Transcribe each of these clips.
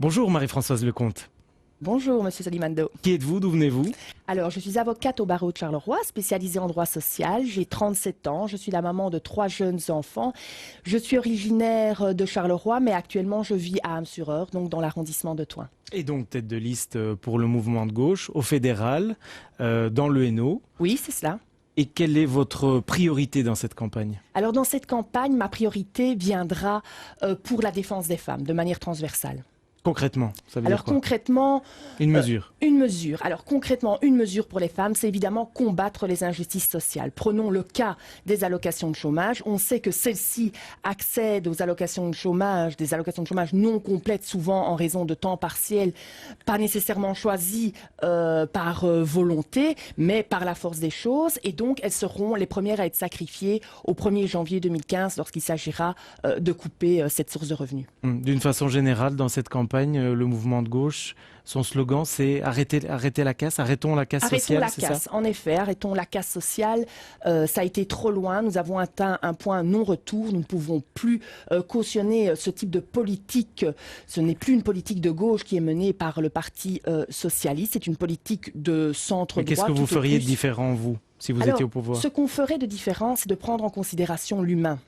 Bonjour Marie-Françoise Lecomte. Bonjour, Monsieur Solimando. Qui êtes-vous? D'où venez-vous? Alors, je suis avocate au barreau de Charleroi, spécialisée en droit social. J'ai 37 ans. Je suis la maman de 3 jeunes enfants. Je suis originaire de Charleroi, mais actuellement, je vis à Ham-sur-Eure, donc dans l'arrondissement de Thoin. Et donc tête de liste pour le mouvement de gauche, au fédéral, dans le Hainaut. Oui, c'est cela. Et quelle est votre priorité dans cette campagne? Alors, dans cette campagne, ma priorité viendra pour la défense des femmes, de manière transversale. Concrètement, ça veut dire Alors quoi? concrètement, Une mesure. une mesure. Alors concrètement, une mesure pour les femmes, c'est évidemment combattre les injustices sociales. Prenons le cas des allocations de chômage. On sait que celles-ci accèdent aux allocations de chômage, des allocations de chômage non complètes, souvent en raison de temps partiel, pas nécessairement choisies par volonté, mais par la force des choses. Et donc, elles seront les premières à être sacrifiées au 1er janvier 2015 lorsqu'il s'agira de couper cette source de revenus. D'une façon générale, dans cette campagne, le mouvement de gauche, son slogan, c'est arrêtez la casse, arrêtons la casse sociale, c'est ça? Arrêtons la casse, en effet, arrêtons la casse sociale. Ça a été trop loin, nous avons atteint un point non-retour, nous ne pouvons plus cautionner ce type de politique. Ce n'est plus une politique de gauche qui est menée par le Parti socialiste, c'est une politique de centre-droit. Qu'est-ce que vous feriez de différent, vous, si vous étiez au pouvoir? Ce qu'on ferait de différent, c'est de prendre en considération l'humain.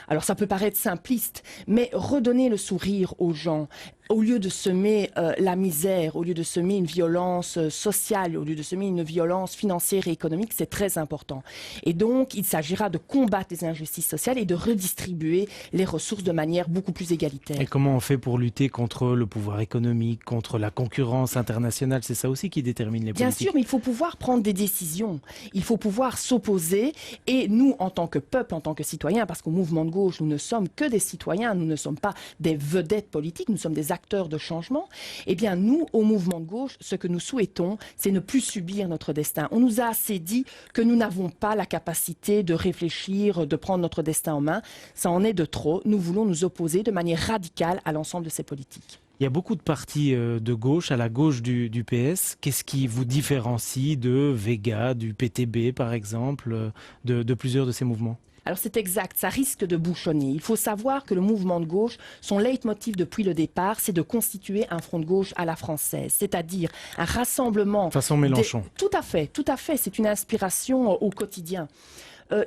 Alors ça peut paraître simpliste, mais redonner le sourire aux gens, au lieu de semer la misère, au lieu de semer une violence sociale, au lieu de semer une violence financière et économique, c'est très important. Et donc, il s'agira de combattre les injustices sociales et de redistribuer les ressources de manière beaucoup plus égalitaire. Et comment on fait pour lutter contre le pouvoir économique, contre la concurrence internationale? C'est ça aussi qui détermine les politiques. Bien sûr, mais il faut pouvoir prendre des décisions. Il faut pouvoir s'opposer. Et nous, en tant que peuple, en tant que citoyens, parce qu'au mouvement de gauche, nous ne sommes que des citoyens, nous ne sommes pas des vedettes politiques, nous sommes des acteurs de changement. Eh bien, nous, au mouvement de gauche, ce que nous souhaitons, c'est ne plus subir notre destin. On nous a assez dit que nous n'avons pas la capacité de réfléchir, de prendre notre destin en main. Ça en est de trop. Nous voulons nous opposer de manière radicale à l'ensemble de ces politiques. Il y a beaucoup de partis de gauche, à la gauche du PS. Qu'est-ce qui vous différencie de Vega, du PTB par exemple, de plusieurs de ces mouvements? Alors c'est exact, ça risque de bouchonner. Il faut savoir que le mouvement de gauche, son leitmotiv depuis le départ, c'est de constituer un front de gauche à la française, c'est-à-dire un rassemblement... Façon Mélenchon. Tout à fait, c'est une inspiration au quotidien.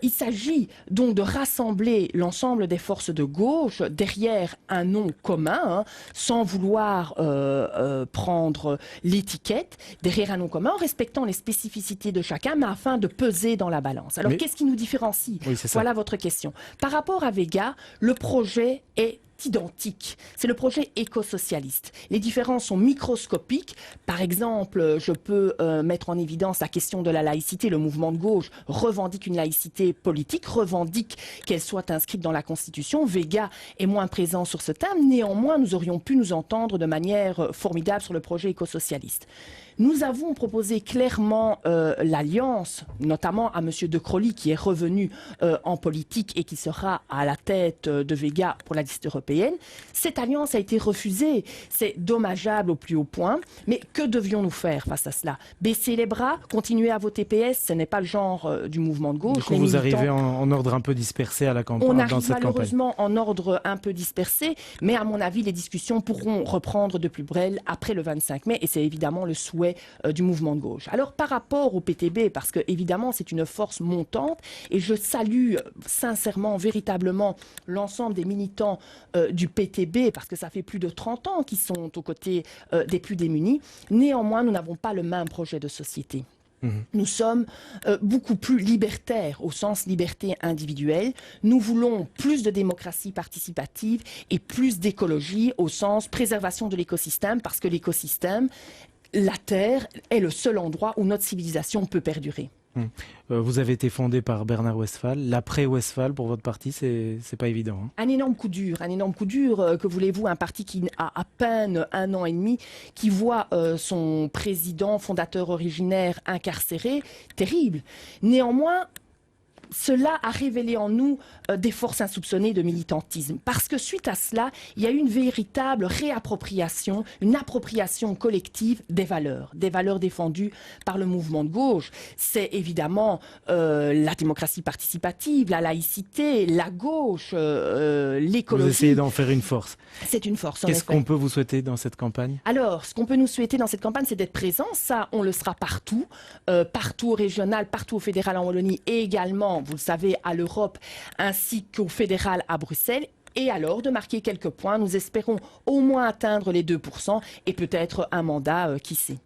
Il s'agit donc de rassembler l'ensemble des forces de gauche derrière un nom commun, sans vouloir prendre l'étiquette, derrière un nom commun, en respectant les spécificités de chacun, mais afin de peser dans la balance. Alors qu'est-ce qui nous différencie? Oui, c'est ça. Voilà votre question. Par rapport à Vega, le projet est identique. C'est le projet éco-socialiste. Les différences sont microscopiques. Par exemple, je peux mettre en évidence la question de la laïcité. Le mouvement de gauche revendique une laïcité politique, revendique qu'elle soit inscrite dans la Constitution. Vega est moins présent sur ce thème. Néanmoins, nous aurions pu nous entendre de manière formidable sur le projet éco-socialiste. Nous avons proposé clairement l'alliance, notamment à M. De Crolly, qui est revenu en politique et qui sera à la tête de Vega pour la liste européenne. Cette alliance a été refusée. C'est dommageable au plus haut point. Mais que devions-nous faire face à cela? Baisser les bras? Continuer à voter PS? Ce n'est pas le genre du mouvement de gauche. Du coup, vous arrivez en ordre un peu dispersé à la campagne. On arrive malheureusement en ordre un peu dispersé, mais à mon avis, les discussions pourront reprendre de plus belle après le 25 mai, et c'est évidemment le souhait du mouvement de gauche. Alors par rapport au PTB, parce que évidemment c'est une force montante, et je salue sincèrement, véritablement l'ensemble des militants du PTB, parce que ça fait plus de 30 ans qu'ils sont aux côtés des plus démunis. Néanmoins, nous n'avons pas le même projet de société. Nous sommes beaucoup plus libertaires au sens liberté individuelle. Nous voulons plus de démocratie participative et plus d'écologie au sens préservation de l'écosystème, parce que l'écosystème, la Terre, est le seul endroit où notre civilisation peut perdurer. Vous avez été fondé par Bernard Westphal. L'après-Westphal, pour votre parti, c'est pas évident. Hein. Un énorme coup dur, que voulez-vous, un parti qui a à peine 1 an et demi, qui voit son président fondateur originaire incarcéré, terrible. Néanmoins, cela a révélé en nous des forces insoupçonnées de militantisme. Parce que suite à cela, il y a eu une véritable réappropriation, une appropriation collective des valeurs défendues par le mouvement de gauche. C'est évidemment la démocratie participative, la laïcité, la gauche, l'écologie. Vous essayez d'en faire une force. C'est une force, en Qu'est-ce effet. qu'on peut vous souhaiter dans cette campagne? Alors, ce qu'on peut nous souhaiter dans cette campagne, c'est d'être présent. Ça, on le sera partout, partout au régional, partout au fédéral en Wallonie et également, vous le savez, à l'Europe, ainsi qu'au fédéral à Bruxelles. Et alors, de marquer quelques points, nous espérons au moins atteindre les 2% et peut-être un mandat, qui sait.